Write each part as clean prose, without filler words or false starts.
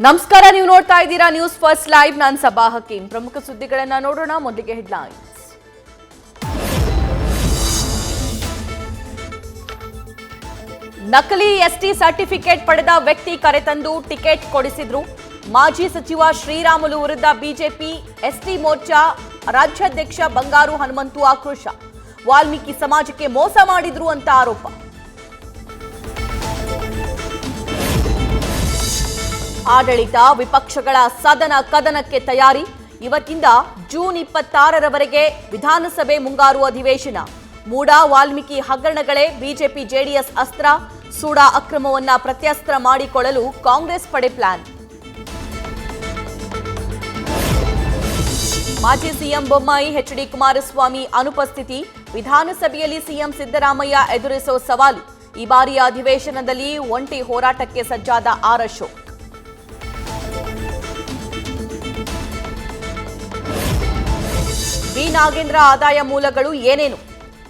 ನಮಸ್ಕಾರ, ನೀವು ನೋಡ್ತಾ ಇದ್ದೀರಾ ನ್ಯೂಸ್ ಫಸ್ಟ್ ಲೈವ್. ನಾನು ಸಬಾ ಹಕೀಂ. ಪ್ರಮುಖ ಸುದ್ದಿಗಳನ್ನ ನೋಡೋಣ. ಮೊದಲಿಗೆ ಹೆಡ್ಲೈನ್ಸ್. ನಕಲಿ ಎಸ್ಟಿ ಸರ್ಟಿಫಿಕೇಟ್ ಪಡೆದ ವ್ಯಕ್ತಿ ಕರೆತಂದು ಟಿಕೆಟ್ ಕೊಡಿಸಿದ್ರು. ಮಾಜಿ ಸಚಿವ ಶ್ರೀರಾಮುಲು ವಿರುದ್ಧ ಬಿಜೆಪಿ ಎಸ್ಟಿ ಮೋರ್ಚಾ ರಾಜ್ಯಾಧ್ಯಕ್ಷ ಬಂಗಾರು ಹನುಮಂತು ಆಕ್ರೋಶ. ವಾಲ್ಮೀಕಿ ಸಮಾಜಕ್ಕೆ ಮೋಸ ಮಾಡಿದ್ರು ಅಂತ ಆರೋಪ. ಆಡಳಿತ ವಿಪಕ್ಷಗಳ ಸದನ ಕದನಕ್ಕೆ ತಯಾರಿ. ಇವತ್ತಿಂದ ಜೂನ್ 26ರವರೆಗೆ ವಿಧಾನಸಭೆ ಮುಂಗಾರು ಅಧಿವೇಶನ. ಮೂಡಾ ವಾಲ್ಮೀಕಿ ಹಗರಣಗಳೇ ಬಿಜೆಪಿ ಜೆಡಿಎಸ್ ಅಸ್ತ್ರ. ಸೂಡಾ ಅಕ್ರಮವನ್ನ ಪ್ರತ್ಯಸ್ತ್ರ ಮಾಡಿಕೊಳ್ಳಲು ಕಾಂಗ್ರೆಸ್ ಪಡೆ ಪ್ಲಾನ್. ಮಾಜಿ ಸಿಎಂ ಬೊಮ್ಮಾಯಿ, ಎಚ್ಡಿ ಕುಮಾರಸ್ವಾಮಿ ಅನುಪಸ್ಥಿತಿ. ವಿಧಾನಸಭೆಯಲ್ಲಿ ಸಿಎಂ ಸಿದ್ದರಾಮಯ್ಯ ಎದುರಿಸೋ ಸವಾಲು. ಈ ಬಾರಿಯ ಅಧಿವೇಶನದಲ್ಲಿ ಒಂಟಿ ಹೋರಾಟಕ್ಕೆ ಸಜ್ಜಾದ ಆರ್ ಅಶೋಕ್. ಬಿ ನಾಗೇಂದ್ರ ಆದಾಯ ಮೂಲಗಳು ಏನೇನು?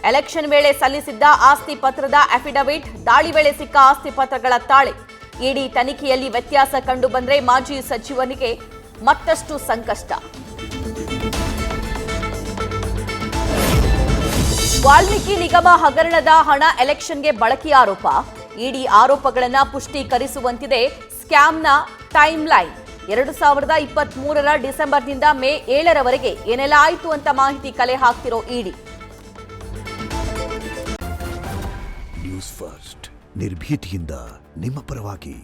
ಎಲೆಕ್ಷನ್ ವೇಳೆ ಸಲ್ಲಿಸಿದ್ದ ಆಸ್ತಿ ಪತ್ರದ ಅಫಿಡವಿಟ್, ದಾಳಿ ವೇಳೆ ಸಿಕ್ಕ ಆಸ್ತಿ ಪತ್ರಗಳ ತಾಳೆ. ಇಡಿ ತನಿಖೆಯಲ್ಲಿ ವ್ಯತ್ಯಾಸ ಕಂಡು ಬಂದ್ರೆ ಮಾಜಿ ಸಚಿವನಿಗೆ ಮತ್ತಷ್ಟು ಸಂಕಷ್ಟ. ವಾಲ್ಮೀಕಿ ನಿಗಮ ಹಗರಣದ ಹಣ ಎಲೆಕ್ಷನ್ಗೆ ಬಳಕೆ ಆರೋಪ. ಇಡಿ ಆರೋಪಗಳನ್ನು ಪುಷ್ಟೀಕರಿಸುವಂತಿದೆ ಸ್ಕ್ಯಾಮ್ನ ಟೈಮ್ ಲೈನ್. 2023ರ ಡಿಸೆಂಬರ್ನಿಂದ ಮೇ 7ರವರೆಗೆ ಏನೆಲ್ಲ ಆಯಿತು ಅಂತ ಮಾಹಿತಿ ಕಲೆ ಹಾಕ್ತಿರೋ ಇಡಿ. ನ್ಯೂಸ್ ಫಸ್ಟ್ ನಿರ್ಭೀತಿಯಿಂದ ನಿಮ್ಮ ಪರವಾಗಿ.